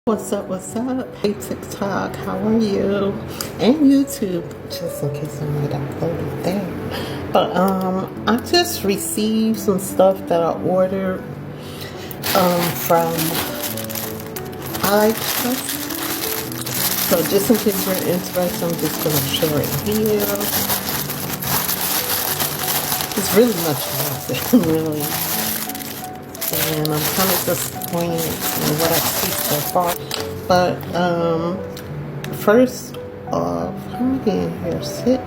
What's up, what's up? Hey TikTok, how are you? And YouTube, just in case I might upload it there. But I just received some stuff that I ordered from aliexpress. So just in case you're interested, I'm just gonna share it here. It's really much nothing, really. And I'm kind of disappointed in what I see so far. But first off, how many in here? 6.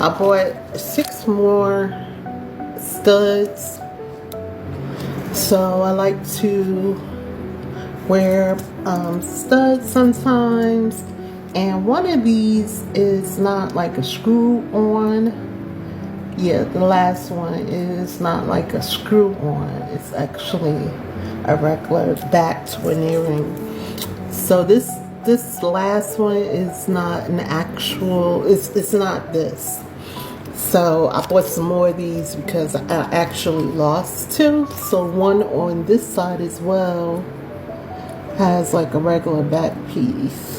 I bought 6 more studs. So I like to wear studs sometimes. And one of these is not like a screw on. Yeah, the last one is not like a screw on. It's actually a regular back to an earring. So this last one is not an actual, it's not this. So I bought some more of these because I actually lost 2. So one on this side as well has like a regular back piece.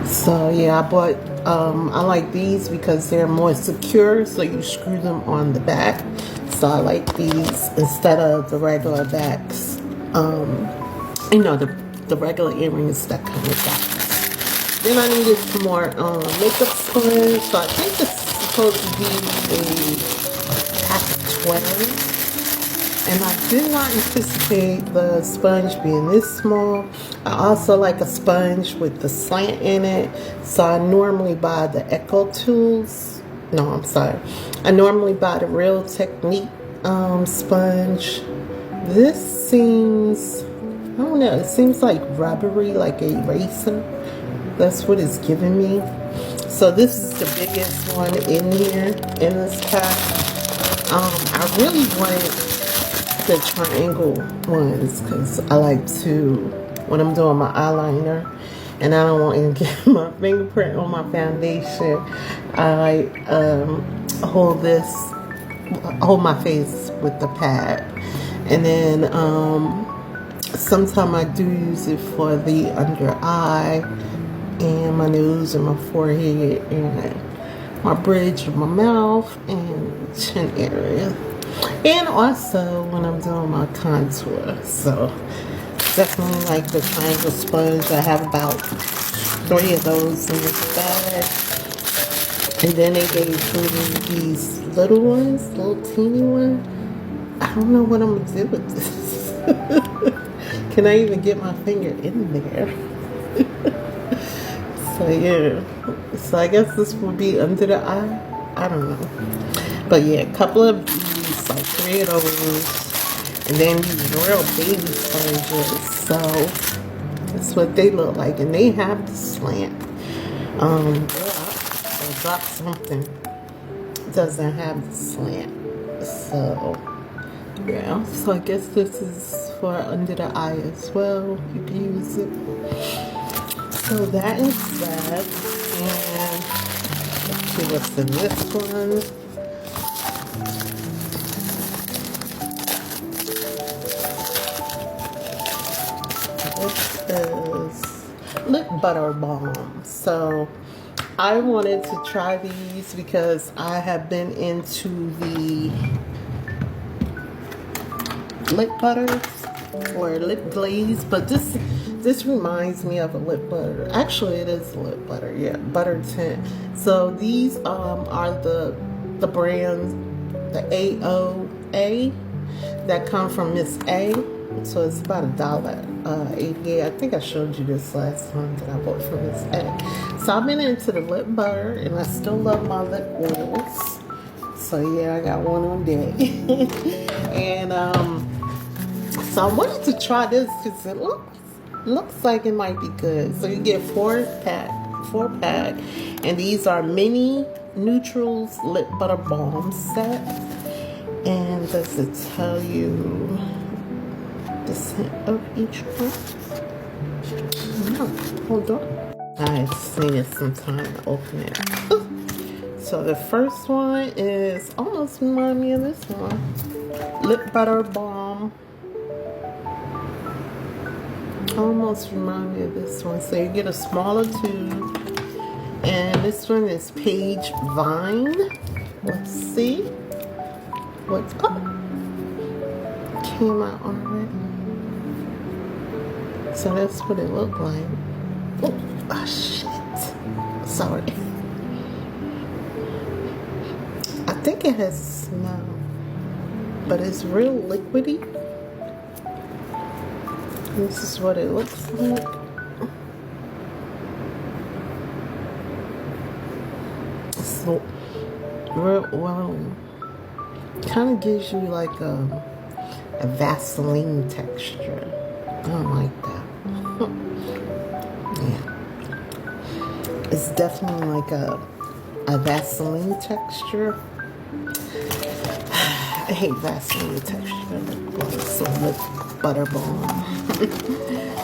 So yeah, I bought, I like these because they're more secure, so you screw them on the back. So I like these instead of the regular backs. You know, the regular earrings that come with that. Then I needed some more makeup sponge. So I think this is supposed to be a pack of 12. And I did not anticipate the sponge being this small. I also like a sponge with the slant in it. So I normally buy the Echo Tools. No, I'm sorry. I normally buy the Real Technique sponge. This seems, I don't know, it seems like rubbery, like a eraser. That's what it's giving me. So this is the biggest one in here, in this pack. I really wanted the triangle ones because I like to, when I'm doing my eyeliner and I don't want to get my fingerprint on my foundation, I hold my face with the pad. And then sometimes I do use it for the under eye and my nose and my forehead and my bridge of my mouth and chin area. And also when I'm doing my contour. So definitely like the triangle sponge. I have about 3 of those in this bag. And then they gave me these little ones, little teeny ones. I don't know what I'm gonna do with this. Can I even get my finger in there? So yeah. So I guess this would be under the eye. I don't know. But yeah, a couple of these, like 3 of those, and then these real baby sponges. So that's what they look like, and they have the slant. I'll drop something. It doesn't have the slant. So yeah. So I guess this is for under the eye as well. You can use it. So that is that. And let's see what's in this one. Is lip butter balm. So I wanted to try these because I have been into the lip butters or lip glaze, but this reminds me of a lip butter. Actually, it is a lip butter. Yeah, butter tint. So these are the brands, the AOA that come from Miss A. So it's about $1.88. I think I showed you this last time that I bought from Miss A. So I've been into the lip butter, and I still love my lip oils. So yeah, I got one on deck. And so I wanted to try this because it looks like it might be good. So you get 4 pack, and these are mini neutrals lip butter balm set. And does it tell you the scent of each one? No, hold on. I just needed some time to open it. So the first one is almost remind me of this one. Lip butter balm Almost remind me of this one. So you get a smaller tube, and this one is Beige Vine. Let's see what's up. Came out already. So that's what it looked like. Oh shit! Sorry. I think it has a smell, but it's real liquidy. This is what it looks like. It's real oily. Kind of gives you like a Vaseline texture. I don't like that. Yeah. It's definitely like a Vaseline texture. I hate Vaseline texture. So with butter balm.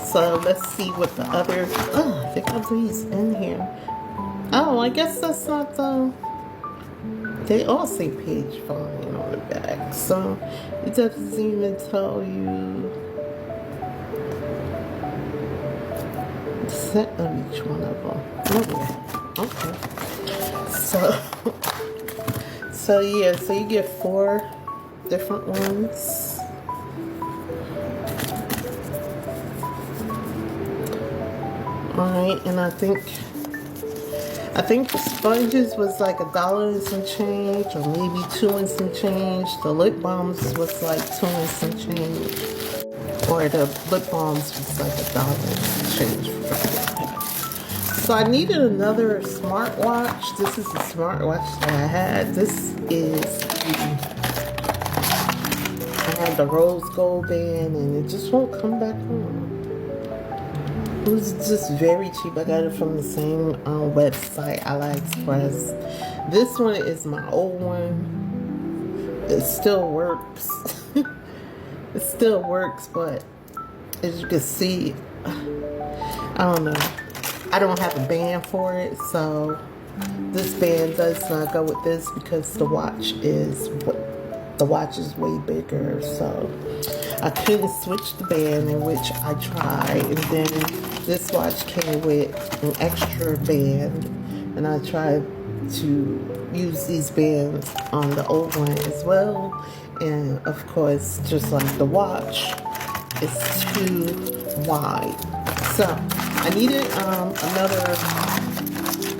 So let's see what the other. Oh, they got these in here. Oh, I guess that's not the. They all say Beige Vine on the back, so it doesn't even tell you the set of each one of them. Oh, okay. So yeah, so you get 4 different ones. Alright, and I think the sponges was like $1 and some change, or maybe 2 and some change. The lip balms was like 2 and some change, or the lip balms was like $1 and some change. So I needed another smartwatch. This is the smartwatch that I had. This is I had the rose gold band, and it just won't come back on. It was just very cheap. I got it from the same website, aliexpress. This one is my old one. It still works. It still works, but as you can see, I don't know. I don't have a band for it, so this band does not go with this because the watch is way bigger. So I couldn't switch the band, in which I tried, and then this watch came with an extra band, and I tried to use these bands on the old one as well, and of course, just like the watch, it's too wide. So I needed another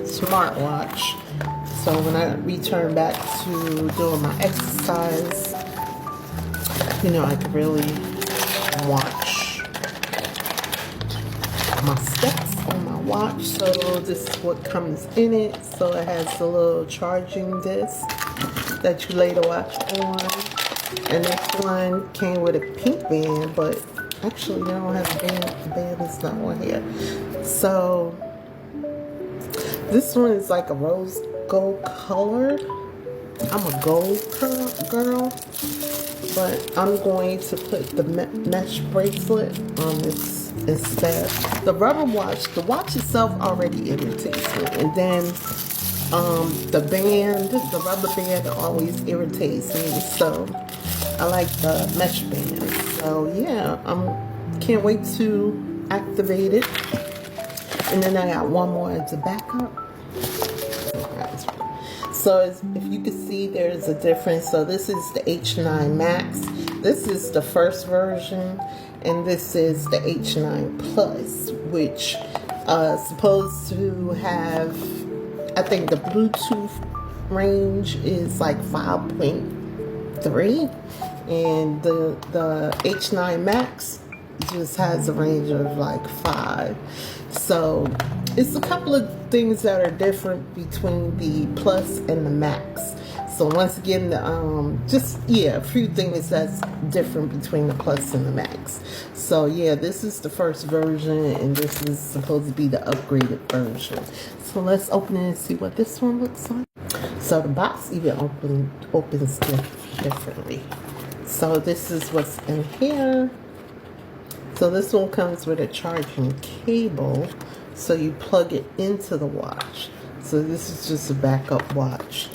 smartwatch. So when I return back to doing my exercise, you know, I could really watch my steps on my watch. So this is what comes in it. So it has the little charging disc that you lay the watch on. And this one came with a pink band, but actually I don't have a band. The band is not on here. So this one is like a rose gold color. I'm a gold girl, but I'm going to put the mesh bracelet on this instead. The rubber watch, the watch itself already irritates me, and then the band, the rubber band always irritates me, so I like the mesh band. So yeah, can't wait to activate it. And then I got one more as a backup. So if you can see, there's a difference. So this is the H9 Max. This is the first version, and this is the H9 Plus, which is supposed to have, I think the Bluetooth range is like 5.3, and the H9 Max just has a range of like 5. So it's a couple of things that are different between the Plus and the Max. So once again, a few things that's different between the Plus and the Max. So yeah, this is the first version, and this is supposed to be the upgraded version. So let's open it and see what this one looks like. So the box even opens differently. So this is what's in here. So this one comes with a charging cable, so you plug it into the watch. So this is just a backup watch.